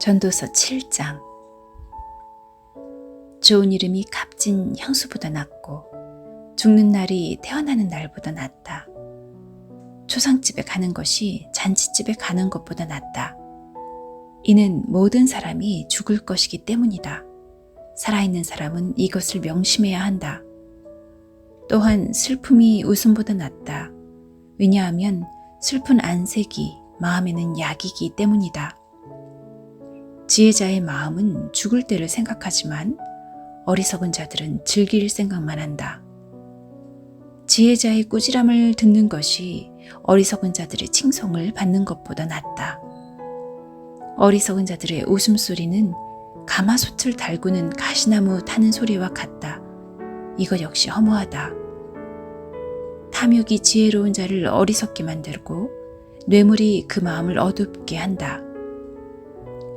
전도서 7장. 좋은 이름이 값진 향수보다 낫고 죽는 날이 태어나는 날보다 낫다. 초상집에 가는 것이 잔치집에 가는 것보다 낫다. 이는 모든 사람이 죽을 것이기 때문이다. 살아있는 사람은 이것을 명심해야 한다. 또한 슬픔이 웃음보다 낫다. 왜냐하면 슬픈 안색이 마음에는 약이기 때문이다. 지혜자의 마음은 죽을 때를 생각하지만 어리석은 자들은 즐길 생각만 한다. 지혜자의 꾸지람을 듣는 것이 어리석은 자들의 칭송을 받는 것보다 낫다. 어리석은 자들의 웃음소리는 가마솥을 달구는 가시나무 타는 소리와 같다. 이것 역시 허무하다. 탐욕이 지혜로운 자를 어리석게 만들고 뇌물이 그 마음을 어둡게 한다.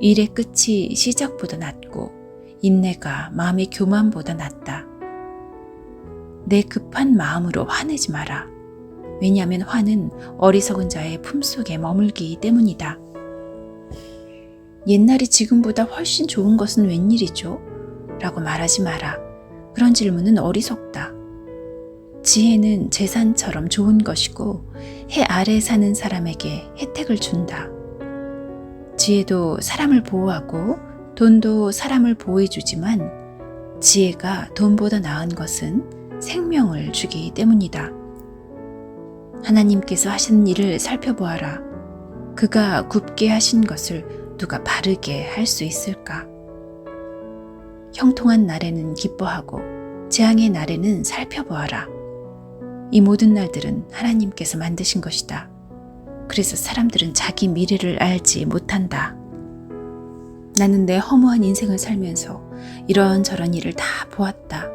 일의 끝이 시작보다 낫고 인내가 마음의 교만보다 낫다. 내 급한 마음으로 화내지 마라. 왜냐하면 화는 어리석은 자의 품속에 머물기 때문이다. 옛날이 지금보다 훨씬 좋은 것은 웬일이죠? 라고 말하지 마라. 그런 질문은 어리석다. 지혜는 재산처럼 좋은 것이고 해 아래 사는 사람에게 혜택을 준다. 지혜도 사람을 보호하고 돈도 사람을 보호해주지만 지혜가 돈보다 나은 것은 생명을 주기 때문이다. 하나님께서 하시는 일을 살펴보아라. 그가 굽게 하신 것을 누가 바르게 할 수 있을까? 형통한 날에는 기뻐하고 재앙의 날에는 살펴보아라. 이 모든 날들은 하나님께서 만드신 것이다. 그래서 사람들은 자기 미래를 알지 못한다. 나는 내 허무한 인생을 살면서 이런저런 일을 다 보았다.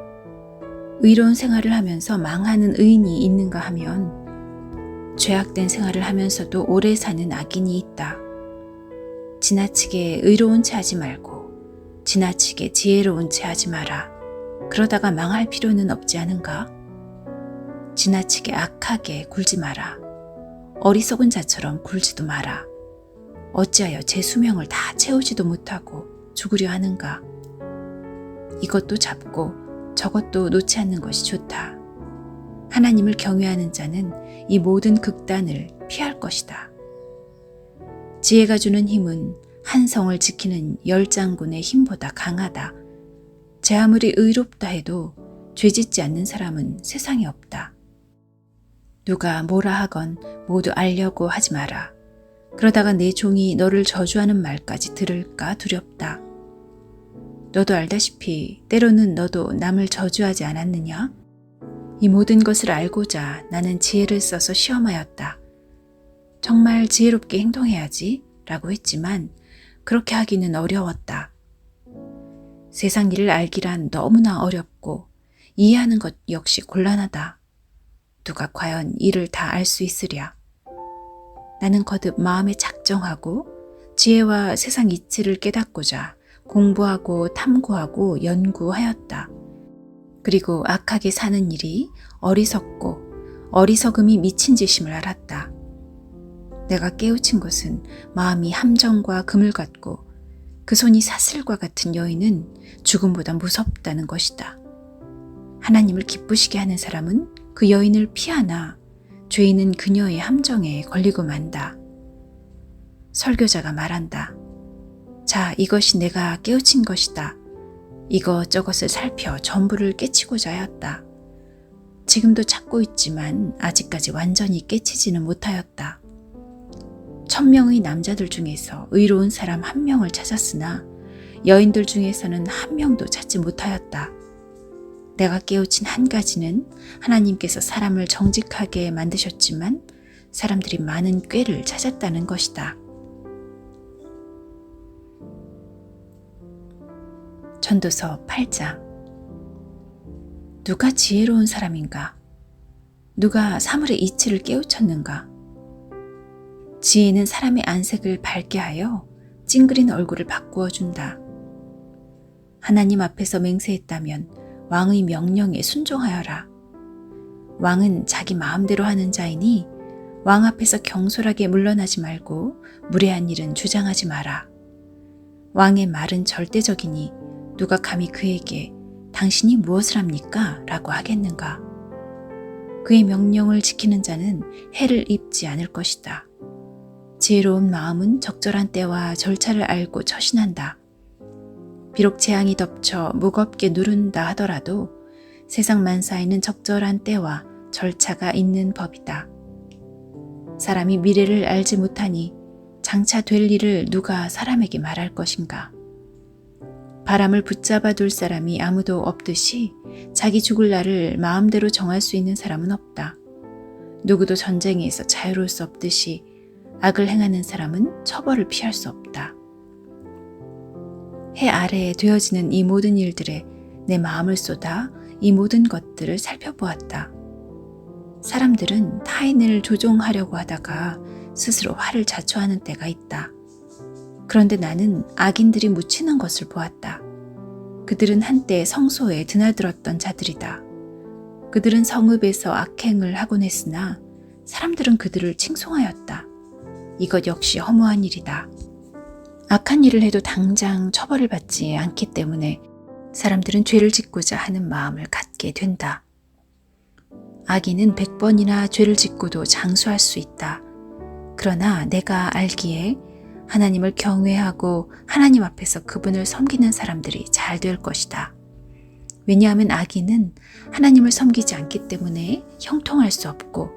의로운 생활을 하면서 망하는 의인이 있는가 하면 죄악된 생활을 하면서도 오래 사는 악인이 있다. 지나치게 의로운 채 하지 말고 지나치게 지혜로운 채 하지 마라. 그러다가 망할 필요는 없지 않은가? 지나치게 악하게 굴지 마라. 어리석은 자처럼 굴지도 마라. 어찌하여 제 수명을 다 채우지도 못하고 죽으려 하는가? 이것도 잡고 저것도 놓지 않는 것이 좋다. 하나님을 경외하는 자는 이 모든 극단을 피할 것이다. 지혜가 주는 힘은 한 성을 지키는 10장군의 힘보다 강하다. 제 아무리 의롭다 해도 죄짓지 않는 사람은 세상에 없다. 누가 뭐라 하건 모두 알려고 하지 마라. 그러다가 내 종이 너를 저주하는 말까지 들을까 두렵다. 너도 알다시피 때로는 너도 남을 저주하지 않았느냐? 이 모든 것을 알고자 나는 지혜를 써서 시험하였다. 정말 지혜롭게 행동해야지 라고 했지만 그렇게 하기는 어려웠다. 세상 일을 알기란 너무나 어렵고 이해하는 것 역시 곤란하다. 누가 과연 이를 다 알 수 있으랴. 나는 거듭 마음에 작정하고 지혜와 세상 이치를 깨닫고자 공부하고 탐구하고 연구하였다. 그리고 악하게 사는 일이 어리석고 어리석음이 미친 짓임을 알았다. 내가 깨우친 것은 마음이 함정과 금을 같고 그 손이 사슬과 같은 여인은 죽음보다 무섭다는 것이다. 하나님을 기쁘시게 하는 사람은 그 여인을 피하나 죄인은 그녀의 함정에 걸리고 만다. 설교자가 말한다. 자, 이것이 내가 깨우친 것이다. 이것저것을 살펴 전부를 깨치고자 하였다. 지금도 찾고 있지만 아직까지 완전히 깨치지는 못하였다. 1000명의 남자들 중에서 의로운 사람 1명을 찾았으나 여인들 중에서는 1명도 찾지 못하였다. 내가 깨우친 한 가지는 하나님께서 사람을 정직하게 만드셨지만 사람들이 많은 꾀를 찾았다는 것이다. 전도서 8장. 누가 지혜로운 사람인가? 누가 사물의 이치를 깨우쳤는가? 지혜는 사람의 안색을 밝게 하여 찡그린 얼굴을 바꾸어 준다. 하나님 앞에서 맹세했다면 왕의 명령에 순종하여라. 왕은 자기 마음대로 하는 자이니 왕 앞에서 경솔하게 물러나지 말고 무례한 일은 주장하지 마라. 왕의 말은 절대적이니 누가 감히 그에게 당신이 무엇을 합니까? 라고 하겠는가? 그의 명령을 지키는 자는 해를 입지 않을 것이다. 지혜로운 마음은 적절한 때와 절차를 알고 처신한다. 비록 재앙이 덮쳐 무겁게 누른다 하더라도 세상 만사에는 적절한 때와 절차가 있는 법이다. 사람이 미래를 알지 못하니 장차 될 일을 누가 사람에게 말할 것인가? 바람을 붙잡아 둘 사람이 아무도 없듯이 자기 죽을 날을 마음대로 정할 수 있는 사람은 없다. 누구도 전쟁에서 자유로울 수 없듯이 악을 행하는 사람은 처벌을 피할 수 없다. 해 아래에 되어지는 이 모든 일들에 내 마음을 쏟아 이 모든 것들을 살펴보았다. 사람들은 타인을 조종하려고 하다가 스스로 화를 자초하는 때가 있다. 그런데 나는 악인들이 묻히는 것을 보았다. 그들은 한때 성소에 드나들었던 자들이다. 그들은 성읍에서 악행을 하곤 했으나 사람들은 그들을 칭송하였다. 이것 역시 허무한 일이다. 악한 일을 해도 당장 처벌을 받지 않기 때문에 사람들은 죄를 짓고자 하는 마음을 갖게 된다. 악인은 100번이나 죄를 짓고도 장수할 수 있다. 그러나 내가 알기에 하나님을 경외하고 하나님 앞에서 그분을 섬기는 사람들이 잘 될 것이다. 왜냐하면 악인은 하나님을 섬기지 않기 때문에 형통할 수 없고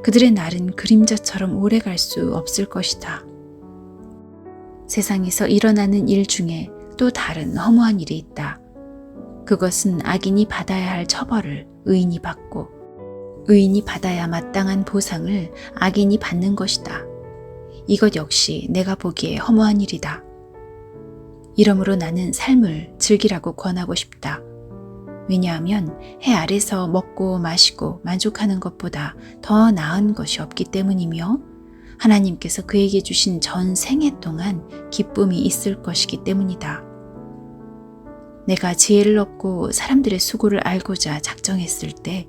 그들의 날은 그림자처럼 오래 갈 수 없을 것이다. 세상에서 일어나는 일 중에 또 다른 허무한 일이 있다. 그것은 악인이 받아야 할 처벌을 의인이 받고 의인이 받아야 마땅한 보상을 악인이 받는 것이다. 이것 역시 내가 보기에 허무한 일이다. 이러므로 나는 삶을 즐기라고 권하고 싶다. 왜냐하면 해 아래서 먹고 마시고 만족하는 것보다 더 나은 것이 없기 때문이며 하나님께서 그에게 주신 전 생애 동안 기쁨이 있을 것이기 때문이다. 내가 지혜를 얻고 사람들의 수고를 알고자 작정했을 때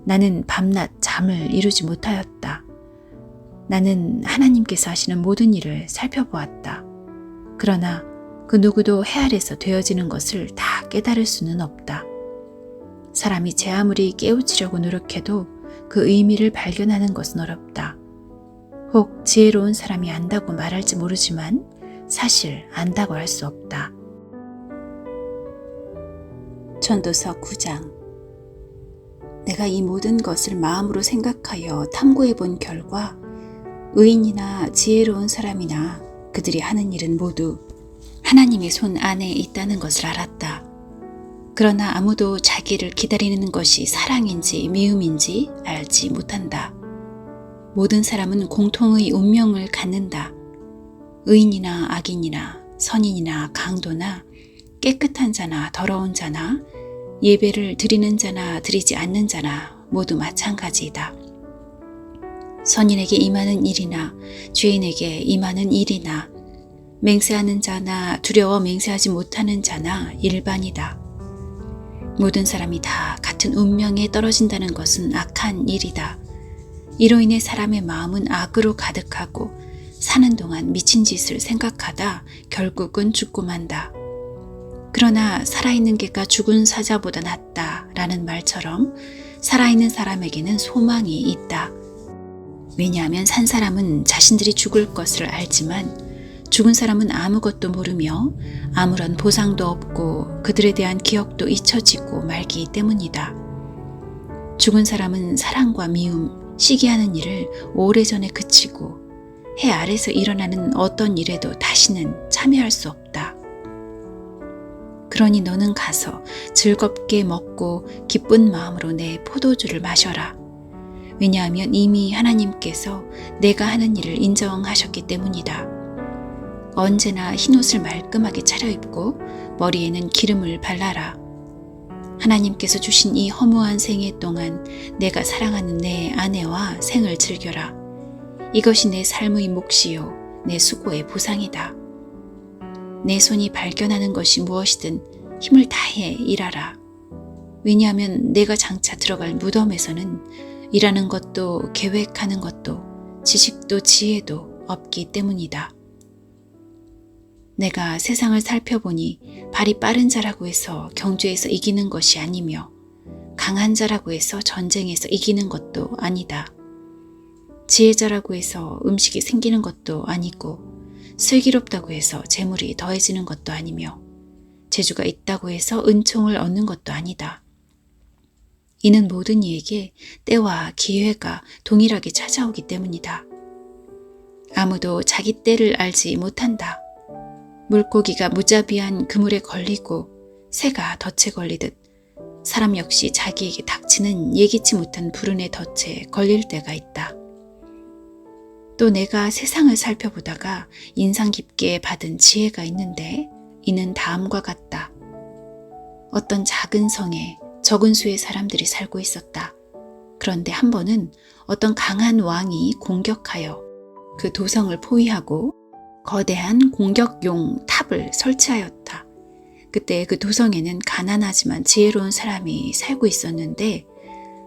나는 밤낮 잠을 이루지 못하였다. 나는 하나님께서 하시는 모든 일을 살펴보았다. 그러나 그 누구도 해 아래서 되어지는 것을 다 깨달을 수는 없다. 사람이 제 아무리 깨우치려고 노력해도 그 의미를 발견하는 것은 어렵다. 혹 지혜로운 사람이 안다고 말할지 모르지만 사실 안다고 할 수 없다. 전도서 9장. 내가 이 모든 것을 마음으로 생각하여 탐구해 본 결과 의인이나 지혜로운 사람이나 그들이 하는 일은 모두 하나님의 손 안에 있다는 것을 알았다. 그러나 아무도 자기를 기다리는 것이 사랑인지 미움인지 알지 못한다. 모든 사람은 공통의 운명을 갖는다. 의인이나 악인이나 선인이나 강도나 깨끗한 자나 더러운 자나 예배를 드리는 자나 드리지 않는 자나 모두 마찬가지이다. 선인에게 임하는 일이나 죄인에게 임하는 일이나 맹세하는 자나 두려워 맹세하지 못하는 자나 일반이다. 모든 사람이 다 같은 운명에 떨어진다는 것은 악한 일이다. 이로 인해 사람의 마음은 악으로 가득하고 사는 동안 미친 짓을 생각하다 결국은 죽고 만다. 그러나 살아있는 개가 죽은 사자보다 낫다라는 말처럼 살아있는 사람에게는 소망이 있다. 왜냐하면 산 사람은 자신들이 죽을 것을 알지만 죽은 사람은 아무것도 모르며 아무런 보상도 없고 그들에 대한 기억도 잊혀지고 말기 때문이다. 죽은 사람은 사랑과 미움, 시기하는 일을 오래전에 그치고 해 아래서 일어나는 어떤 일에도 다시는 참여할 수 없다. 그러니 너는 가서 즐겁게 먹고 기쁜 마음으로 내 포도주를 마셔라. 왜냐하면 이미 하나님께서 내가 하는 일을 인정하셨기 때문이다. 언제나 흰옷을 말끔하게 차려입고 머리에는 기름을 발라라. 하나님께서 주신 이 허무한 생애 동안 내가 사랑하는 내 아내와 생을 즐겨라. 이것이 내 삶의 몫이요 내 수고의 보상이다. 내 손이 발견하는 것이 무엇이든 힘을 다해 일하라. 왜냐하면 내가 장차 들어갈 무덤에서는 일하는 것도 계획하는 것도 지식도 지혜도 없기 때문이다. 내가 세상을 살펴보니 발이 빠른 자라고 해서 경주에서 이기는 것이 아니며 강한 자라고 해서 전쟁에서 이기는 것도 아니다. 지혜자라고 해서 음식이 생기는 것도 아니고 슬기롭다고 해서 재물이 더해지는 것도 아니며 재주가 있다고 해서 은총을 얻는 것도 아니다. 이는 모든 이에게 때와 기회가 동일하게 찾아오기 때문이다. 아무도 자기 때를 알지 못한다. 물고기가 무자비한 그물에 걸리고 새가 덫에 걸리듯 사람 역시 자기에게 닥치는 예기치 못한 불운의 덫에 걸릴 때가 있다. 또 내가 세상을 살펴보다가 인상 깊게 받은 지혜가 있는데 이는 다음과 같다. 어떤 작은 성에 적은 수의 사람들이 살고 있었다. 그런데 한 번은 어떤 강한 왕이 공격하여 그 도성을 포위하고 거대한 공격용 탑을 설치하였다. 그때 그 도성에는 가난하지만 지혜로운 사람이 살고 있었는데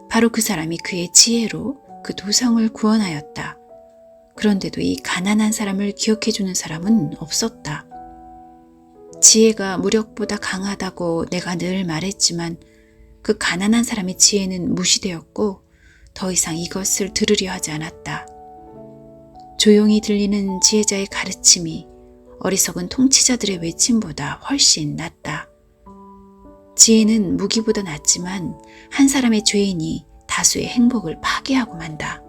바로 그 사람이 그의 지혜로 그 도성을 구원하였다. 그런데도 이 가난한 사람을 기억해주는 사람은 없었다. 지혜가 무력보다 강하다고 내가 늘 말했지만 그 가난한 사람의 지혜는 무시되었고 더 이상 이것을 들으려 하지 않았다. 조용히 들리는 지혜자의 가르침이 어리석은 통치자들의 외침보다 훨씬 낫다. 지혜는 무기보다 낫지만 한 사람의 죄인이 다수의 행복을 파괴하고 만다.